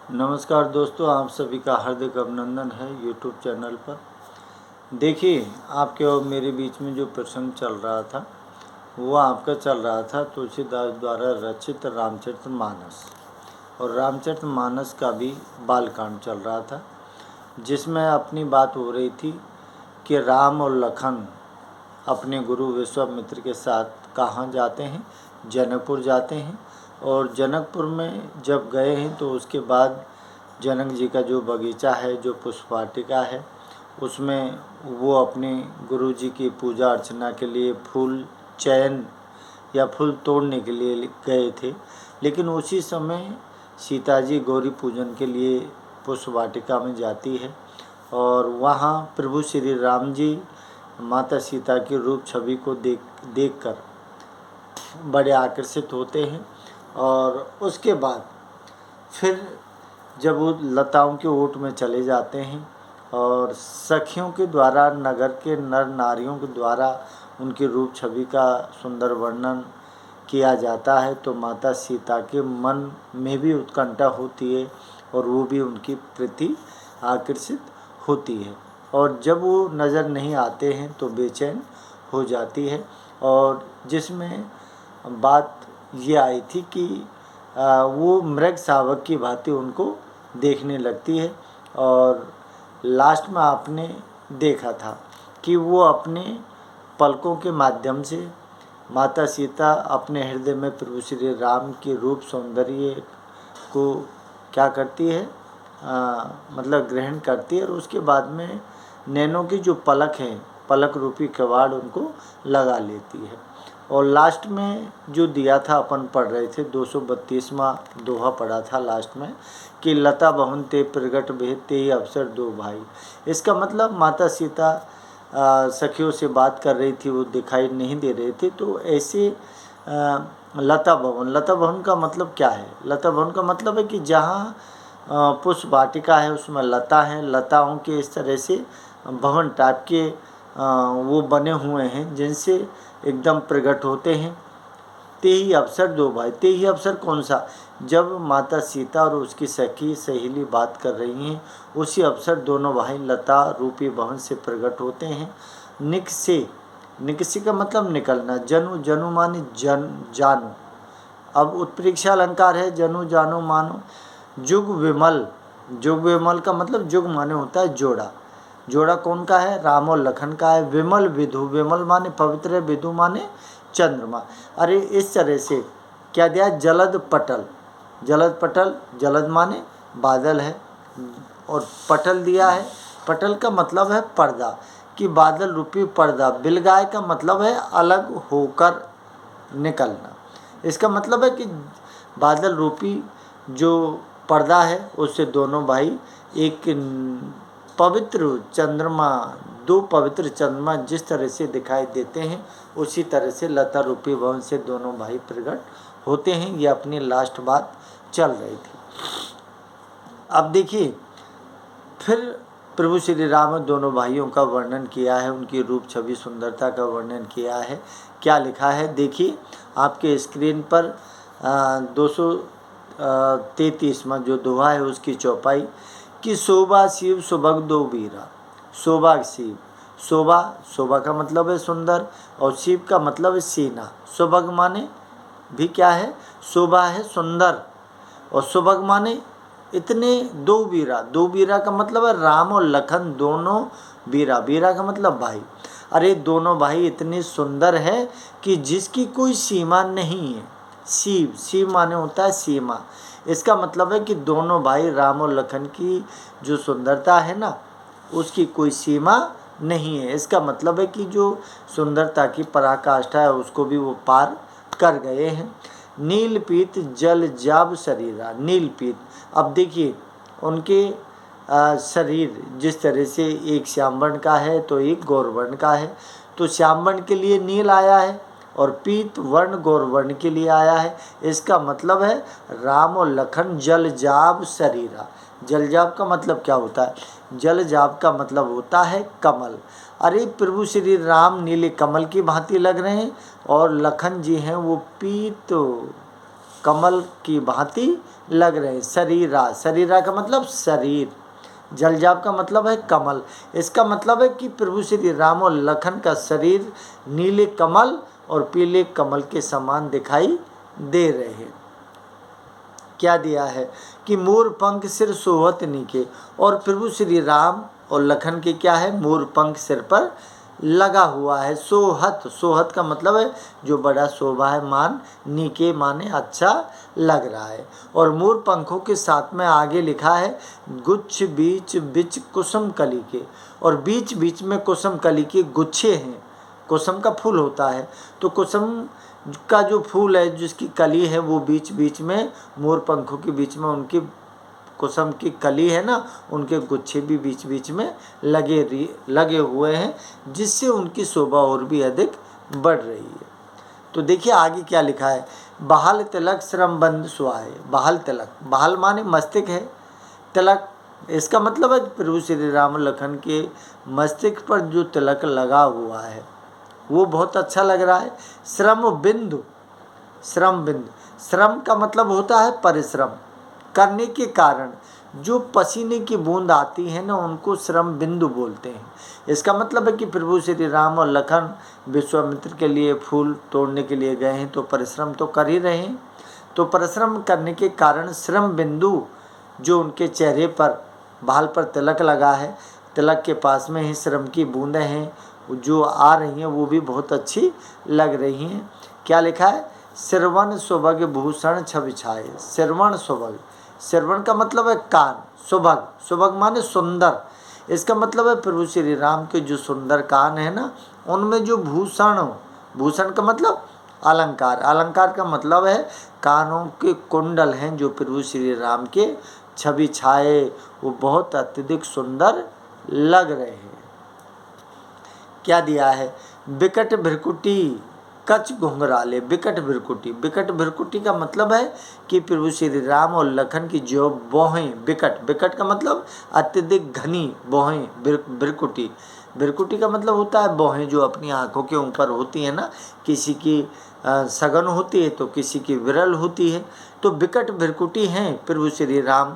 नमस्कार दोस्तों, आप सभी का हार्दिक अभिनंदन है यूट्यूब चैनल पर। देखिए, आपके और मेरे बीच में जो प्रसंग चल रहा था वो आपका चल रहा था तुलसीदास द्वारा रचित रामचरितमानस। और रामचरितमानस का भी बालकांड चल रहा था, जिसमें अपनी बात हो रही थी कि राम और लखन अपने गुरु विश्वामित्र के साथ कहाँ जाते हैं, जनकपुर जाते हैं। और जनकपुर में जब गए हैं तो उसके बाद जनक जी का जो बगीचा है, जो पुष्प वाटिका है, उसमें वो अपने गुरु जी की पूजा अर्चना के लिए फूल चयन या फूल तोड़ने के लिए गए थे। लेकिन उसी समय सीता जी गौरी पूजन के लिए पुष्प वाटिका में जाती है और वहाँ प्रभु श्री राम जी माता सीता की रूप छवि को देखकर बड़े आकर्षित होते हैं। और उसके बाद फिर जब वो लताओं के ओट में चले जाते हैं और सखियों के द्वारा, नगर के नर नारियों के द्वारा उनकी रूप छवि का सुंदर वर्णन किया जाता है, तो माता सीता के मन में भी उत्कंठा होती है और वो भी उनकी प्रति आकर्षित होती है। और जब वो नज़र नहीं आते हैं तो बेचैन हो जाती है। और जिसमें बात ये आई थी कि वो मृग शावक की भांति उनको देखने लगती है। और लास्ट में आपने देखा था कि वो अपने पलकों के माध्यम से माता सीता अपने हृदय में प्रभु श्री राम की रूप सौंदर्य को क्या करती है, मतलब ग्रहण करती है। और उसके बाद में नैनों की जो पलक है, पलक रूपी कवाड़ उनको लगा लेती है। और लास्ट में जो दिया था, अपन पढ़ रहे थे 232वां दोहा पढ़ा था लास्ट में कि लता बहुन ते प्रगट भेद ते ही अवसर दो भाई। इसका मतलब माता सीता सखियों से बात कर रही थी, वो दिखाई नहीं दे रहे थे। तो ऐसे लता भवन का मतलब क्या है? लता भवन का मतलब है कि जहाँ पुष्प वाटिका है उसमें लता है, लताओं के इस तरह से भवन टाइप के वो बने हुए हैं जिनसे एकदम प्रकट होते हैं। ते ही अवसर दो भाई। ते ही अवसर कौन सा? जब माता सीता और उसकी सखी सहेली बात कर रही हैं, उसी अवसर दोनों भाई लता रूपी भवन से प्रकट होते हैं। निकसे का मतलब निकलना। जनु माने जानो। अब उत्प्रेक्षा अलंकार है, जनु जानो मानो। जुग विमल का मतलब जुग माने होता है जोड़ा। जोड़ा कौन का है? राम और लखन का है। विमल विमल माने पवित्र है, विधु माने चंद्रमा। अरे इस तरह से क्या दिया? जलद पटल। जलद माने बादल है और पटल दिया है। पटल का मतलब है पर्दा, कि बादल रूपी पर्दा। बिलगाय का मतलब है अलग होकर निकलना। इसका मतलब है कि बादल रूपी जो पर्दा है उससे दोनों भाई एक पवित्र चंद्रमा, दो पवित्र चंद्रमा जिस तरह से दिखाई देते हैं, उसी तरह से लता रूपी भवन से दोनों भाई प्रकट होते हैं। ये अपनी लास्ट बात चल रही थी। अब देखिए, फिर प्रभु श्री राम ने दोनों भाइयों का वर्णन किया है, उनकी रूप छवि सुंदरता का वर्णन किया है। क्या लिखा है देखिए आपके स्क्रीन पर। 233वां जो दोहा है उसकी चौपाई कि शोभा शिव सुभग दो वीरा। शोभा शिव, शोभा का मतलब है सुंदर और शिव का मतलब है सीना। सुभग माने भी क्या है? शोभा है सुंदर, और सुभग माने इतने दो वीरा का मतलब है राम और लखन दोनों वीरा का मतलब भाई। अरे दोनों भाई इतने सुंदर है कि जिसकी कोई सीमा नहीं है। शिव माने होता है सीमा। इसका मतलब है कि दोनों भाई राम और लखन की जो सुंदरता है ना, उसकी कोई सीमा नहीं है। इसका मतलब है कि जो सुंदरता की पराकाष्ठा है उसको भी वो पार कर गए हैं। नील पीत जल जाब शरीरा। नील पीत, अब देखिए उनके शरीर जिस तरह से एक श्याम वर्ण का है तो एक गौर वर्ण का है। तो श्याम वर्ण के लिए नील आया है और पीत वर्ण गौर वर्ण के लिए आया है। इसका मतलब है राम और लखन जल जाब शरीरा। जल जाब का मतलब क्या होता है? जल जाब का मतलब होता है कमल। अरे प्रभु श्री राम नीले कमल की भांति लग रहे हैं और लखन जी हैं वो पीत कमल की भांति लग रहे। शरीरा, शरीरा का मतलब शरीर, जलजाब का मतलब है कमल। इसका मतलब है कि प्रभु श्री राम और लखन का शरीर नीले कमल और पीले कमल के समान दिखाई दे रहे हैं। क्या दिया है कि मोर पंख सिर सोहत नीके, और प्रभु श्री राम और लखन के क्या है, मोर पंख सिर पर लगा हुआ है। सोहत, सोहत का मतलब है जो बड़ा शोभा है, मान, नीके माने अच्छा लग रहा है। और मोर पंखों के साथ में आगे लिखा है गुच्छ बीच बीच कुसुम कली के, और बीच बीच में कुसुम कली के गुच्छे हैं। कुसुम का फूल होता है, तो कुसुम का जो फूल है, जिसकी कली है, वो बीच बीच में मोर पंखों के बीच में उनकी कुसुम की कली है ना, उनके गुच्छे भी बीच बीच में लगे हुए हैं, जिससे उनकी शोभा और भी अधिक बढ़ रही है। तो देखिए आगे क्या लिखा है, बहाल तिलक श्रम बंद सुहाए। बहाल तिलक, बहाल माने मस्तिष्क है, तिलक इसका मतलब है प्रभु श्री राम लखन के मस्तिष्क पर जो तिलक लगा हुआ है वो बहुत अच्छा लग रहा है। श्रम बिंदु, श्रम बिंदु, श्रम का मतलब होता है परिश्रम करने के कारण जो पसीने की बूंद आती है ना, उनको श्रम बिंदु बोलते हैं। इसका मतलब है कि प्रभु श्री राम और लखन विश्वामित्र के लिए फूल तोड़ने के लिए गए हैं, तो परिश्रम तो कर ही रहे हैं। तो परिश्रम करने के कारण श्रम बिंदु जो उनके चेहरे पर बाल पर तिलक लगा है, तिलक के पास में ही श्रम की बूंदें हैं जो आ रही हैं, वो भी बहुत अच्छी लग रही हैं। क्या लिखा है, श्रवण सुभग भूषण छवि छाए। श्रवण सुभग, श्रवण का मतलब है कान, सुभग, सुभग माने सुंदर। इसका मतलब है प्रभु श्री राम के जो सुंदर कान है ना, उनमें जो भूषण, भूषण का मतलब अलंकार, अलंकार का मतलब है कानों के कुंडल हैं जो प्रभु श्री राम के छवि छाए, वो बहुत अत्यधिक सुंदर लग रहे हैं। क्या दिया है, बिकट भ्रिकुटी कच घुंघराले। बिकट भ्रिकुटी, बिकट भ्रिकुटी का मतलब है कि प्रभु श्री राम और लखन की जो भौहें, बिकट, बिकट का मतलब अत्यधिक घनी भौहें, भ्रिकुटी, भ्रिकुटी का मतलब होता है भौहें जो अपनी आँखों के ऊपर होती है ना, किसी की सघन होती है तो किसी की विरल होती है। तो बिकट भ्रिकुटी हैं प्रभु श्री राम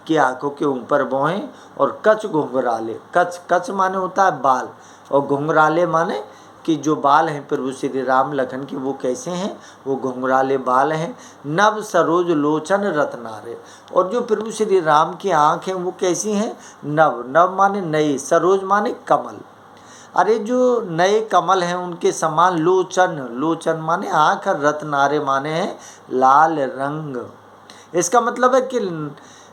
की आँखों के ऊपर भौहें, और कच घुंघराले, कच, कच माने होता है बाल, और घुंघराले माने कि जो बाल हैं प्रभु श्री राम लखन के वो कैसे हैं, वो घुंघराले बाल हैं। नव सरोज लोचन रत्नारे, और जो प्रभु श्री राम की आँख हैं वो कैसी हैं, नव, नव माने नई, सरोज माने कमल, अरे जो नए कमल हैं उनके समान। लोचन, लोचन माने आँख, रत्नारे माने हैं लाल रंग। इसका मतलब है कि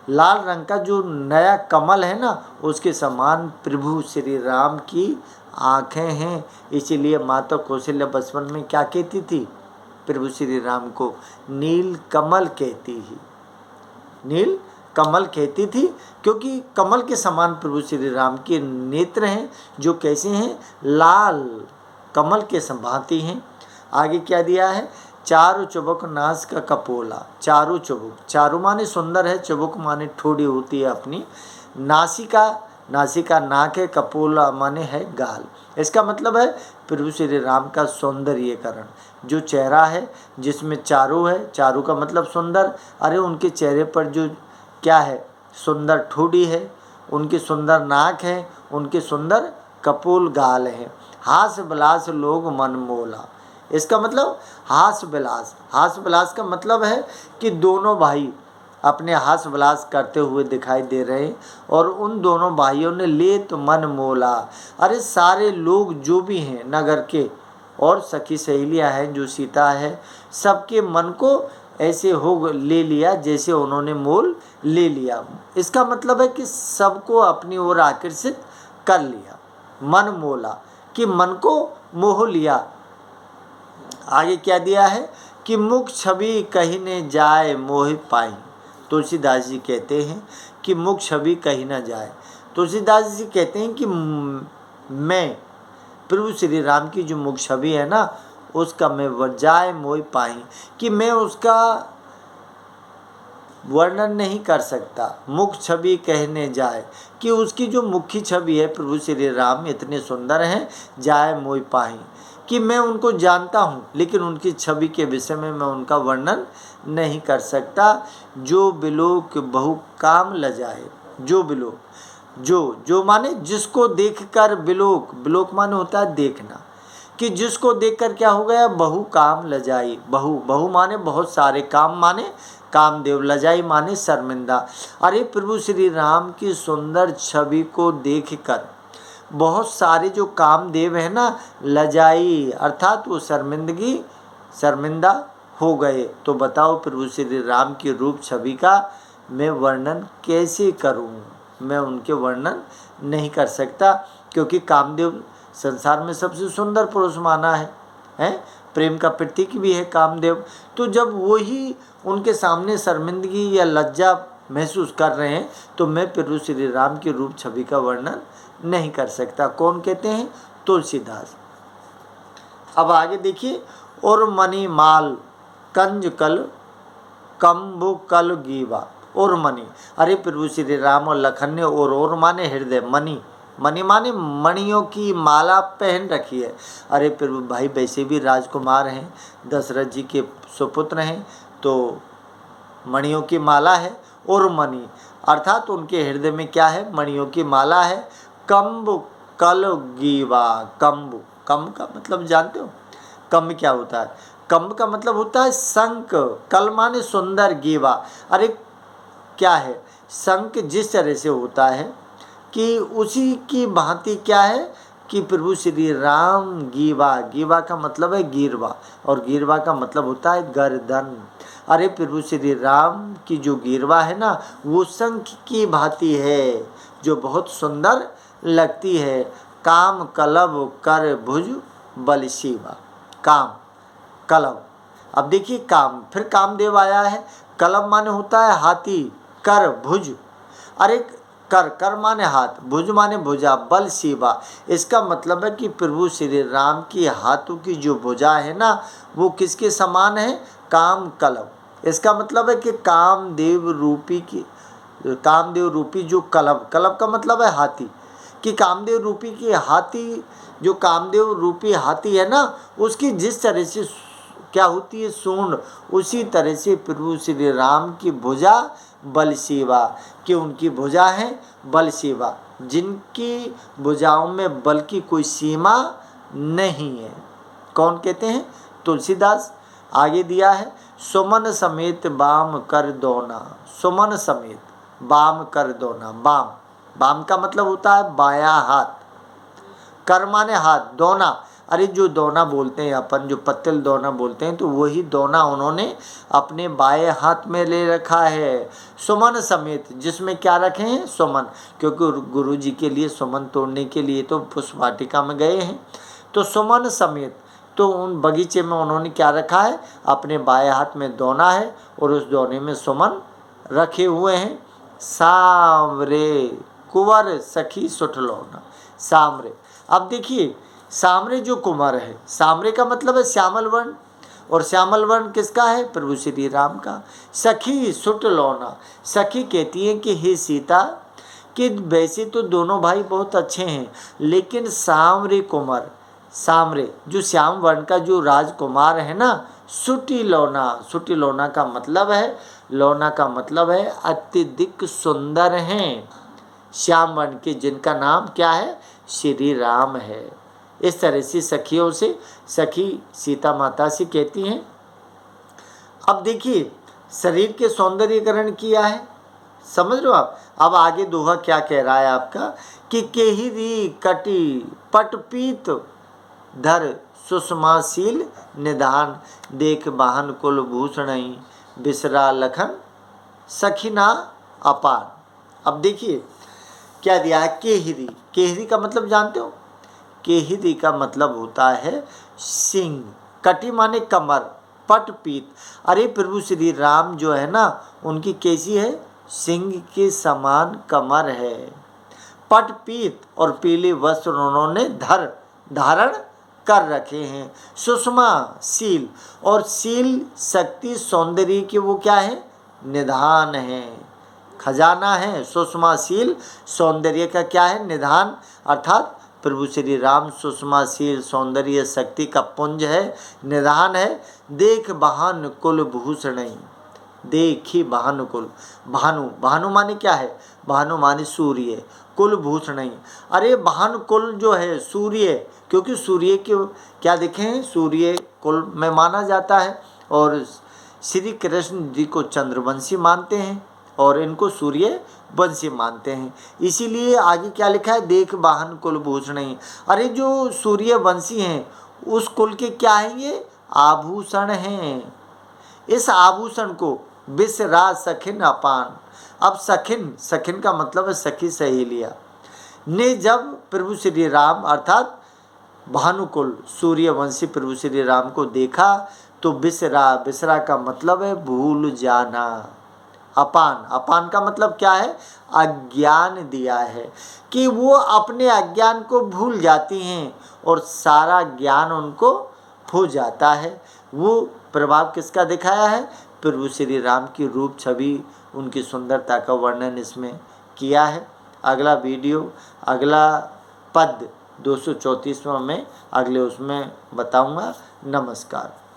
लाल रंग का जो नया कमल है ना, उसके समान प्रभु श्री राम की आँखें हैं। इसीलिए माता कौशल्या बचपन में क्या कहती थी, प्रभु श्री राम को नील कमल कहती ही, नील कमल कहती थी, क्योंकि कमल के समान प्रभु श्री राम के नेत्र हैं जो कैसे हैं, लाल कमल के संभांति हैं। आगे क्या दिया है, चारु चुबुक नास का कपोला। चारु चुबुक, चारु माने सुंदर है, चुबुक माने ठोड़ी होती है अपनी, नासिका, नासिका नाक है, कपोला माने है गाल। इसका मतलब है प्रभु श्री राम का सौंदर्यकरण, जो चेहरा है जिसमें चारु है, चारु का मतलब सुंदर, अरे उनके चेहरे पर जो क्या है, सुंदर ठोड़ी है, उनकी सुंदर नाक है, उनके सुंदर कपोल गाल है। हास विलास लोग मन मोला। इसका मतलब हास विलास, हास विलास का मतलब है कि दोनों भाई अपने हास विलास करते हुए दिखाई दे रहे हैं, और उन दोनों भाइयों ने ले तो मन मोला, अरे सारे लोग जो भी हैं नगर के और सखी सहेलियाँ हैं जो सीता है, सबके मन को ऐसे हो ले लिया जैसे उन्होंने मोल ले लिया। इसका मतलब है कि सबको अपनी ओर आकर्षित कर लिया, मन मोला कि मन को मोह लिया। आगे क्या दिया है कि मुख छवि कहीं न जाए मोह पाई। तुलसीदास जी कहते हैं कि मुख छवि कहीं न जाए। तुलसीदास जी कहते हैं कि मैं प्रभु श्री राम की जो मुख छवि है ना, उसका मैं वजाए मोह पाई, कि मैं उसका वर्णन नहीं कर सकता। मुख छवि कहने जाए, कि उसकी जो मुखी छवि है प्रभु श्री राम इतने सुंदर हैं, जाए मोह पाई, कि मैं उनको जानता हूँ, लेकिन उनकी छवि के विषय में मैं उनका वर्णन नहीं कर सकता। जो बिलोक बहु काम लजाए, जो बिलोक, जो माने जिसको देखकर बिलोक, बिलोक माने होता है देखना, कि जिसको देखकर क्या हो गया, बहु काम लजाई, बहु माने बहुत सारे, काम माने कामदेव, लजाई माने शर्मिंदा। अरे प्रभु श्री राम की सुंदर छवि को देखकर बहुत सारे जो कामदेव है ना, लजाई अर्थात वो शर्मिंदा हो गए। तो बताओ प्रभु श्री राम की रूप छवि का मैं वर्णन कैसे करूं? मैं उनके वर्णन नहीं कर सकता, क्योंकि कामदेव संसार में सबसे सुंदर पुरुष माना है, प्रेम का प्रतीक भी है कामदेव। तो जब वही उनके सामने शर्मिंदगी या लज्जा महसूस कर रहे हैं, तो मैं प्रभु श्री राम की रूप छवि का वर्णन नहीं कर सकता। कौन कहते हैं? तुलसीदास। अब आगे देखिए, और मणिमाल कंज कल कंबु कल गीवा, और मणि, अरे प्रभु श्री राम और लखन ने और माने हृदय, मणि माने मणियों की माला पहन रखी है। अरे प्रभु भाई वैसे भी राजकुमार हैं, दशरथ जी के सुपुत्र हैं, तो मणियों की माला है। और मणि अर्थात उनके हृदय में क्या है? मणियों की माला है। कंब कल गीवा, कंब, कंब का मतलब जानते हो? कंब क्या होता है? कंब का मतलब होता है शंख, कल माने सुंदर, गीवा, अरे क्या है? शंख जिस तरह से होता है कि उसी की भांति क्या है कि प्रभु श्री राम गीवा, गीवा का मतलब है गीरवा, और गीरवा का मतलब होता है गर्दन। अरे प्रभु श्री राम की जो गीरवा है ना, वो शंख की भांति है, जो बहुत सुंदर लगती है। काम कलव कर भुज बल शिवा, काम कलव, अब देखिए काम, फिर कामदेव आया है। कलव माने होता है हाथी, कर भुज, अरे कर माने हाथ, भुज माने भुजा, बल शिवा, इसका मतलब है कि प्रभु श्री राम की हाथों की जो भुजा है ना, वो किसके समान है? काम कलव। इसका मतलब है कि कामदेव रूपी जो कलव, कलव का मतलब है हाथी, कि कामदेव रूपी की हाथी, जो कामदेव रूपी हाथी है ना, उसकी जिस तरह से क्या होती है सूंड, उसी तरह से प्रभु श्री राम की भुजा बल शिवा, कि उनकी भुजा है बल शिवा, जिनकी भुजाओं में बल की कोई सीमा नहीं है। कौन कहते हैं? तुलसीदास। आगे दिया है, सुमन समेत बाम कर दोना, सुमन समेत बाम कर दोना, बाम, बाम का मतलब होता है बाया हाथ, कर माने हाथ, दोना, अरे जो दोना बोलते हैं अपन, जो पत्तल दोना बोलते हैं, तो वही दोना उन्होंने अपने बाएं हाथ में ले रखा है। सुमन समेत, जिसमें क्या रखे हैं? सुमन, क्योंकि गुरु जी के लिए सुमन तोड़ने के लिए तो पुष्प वाटिका में गए हैं। तो सुमन समेत, तो उन बगीचे में उन्होंने क्या रखा है? अपने बाएं हाथ में दोना है, और उस दोने में सुमन रखे हुए हैं। सामरे कुंवर सखी सुठलौना, सामरे, अब देखिए सामरे जो कुंवर है, सामरे का मतलब है श्यामल वर्ण, और श्यामल वर्ण किसका है? प्रभु श्री राम का। सखी सुठलौना, सखी कहती है कि हे सीता, कि वैसे तो दोनों भाई बहुत अच्छे हैं, लेकिन सामरे कुंवर, सामरे जो श्याम वर्ण का जो राजकुमार है ना, सुटी लौना, सुटी लौना का मतलब है, लौना का मतलब है अत्यधिक सुंदर हैं श्याम वर्ण के, जिनका नाम क्या है? श्री राम है। इस तरह से सखियों से, सखी सीता माता से कहती हैं। अब देखिए शरीर के सौंदर्यीकरण किया है, समझ लो आप। अब आगे दोहा क्या कह रहा है आपका, कि केहिरी कटी पटपीत धर सुषमाशील निधान, देख वाहन कुल भूषण बिसरा लखन सखिना अपान। अब देखिए क्या दिया है? केहिरी, केहिरी का मतलब जानते हो? केहिरी का मतलब होता है सिंह, कटी माने कमर, पटपीत, अरे प्रभु श्री राम जो है ना, उनकी कैसी है? सिंह के समान कमर है। पटपीत, और पीले वस्त्र उन्होंने धारण कर रखे हैं। सुषमा शील, और शील शक्ति सौंदर्य के वो क्या है? निधान है, खजाना है। सुषमाशील सौंदर्य का क्या है? निधान, अर्थात प्रभु श्री राम सुषमाशील सौंदर्य शक्ति का पुंज है, निधान है। देख भानु कुल भूषण, देखी भानुकुल, भानु, भानु माने क्या है? भानु माने सूर्य, कुल भूषण। अरे भानुकुल जो है सूर्य, क्योंकि सूर्य के क्या देखें, सूर्य कुल में माना जाता है और श्री कृष्ण जी को चंद्रवंशी मानते हैं और इनको सूर्य वंशी मानते हैं। इसीलिए आगे क्या लिखा है? देख वाहन कुल भूषण। अरे जो सूर्य वंशी हैं उस कुल के क्या हैं? ये आभूषण हैं। इस आभूषण को बिसरा सखिन अपान। अब सखिन, सखिन का मतलब है सखी सहेलिया, ने जब प्रभु श्री राम अर्थात भानुकुल सूर्यवंशी प्रभु श्री राम को देखा तो बिसरा, बिसरा का मतलब है भूल जाना। अपान, अपान का मतलब क्या है? अज्ञान दिया है कि वो अपने अज्ञान को भूल जाती हैं और सारा ज्ञान उनको हो जाता है। वो प्रभाव किसका दिखाया है? प्रभु श्री राम की रूप छवि, उनकी सुंदरता का वर्णन इसमें किया है। अगला वीडियो, अगला पद 234वां में अगले उसमें बताऊंगा। नमस्कार।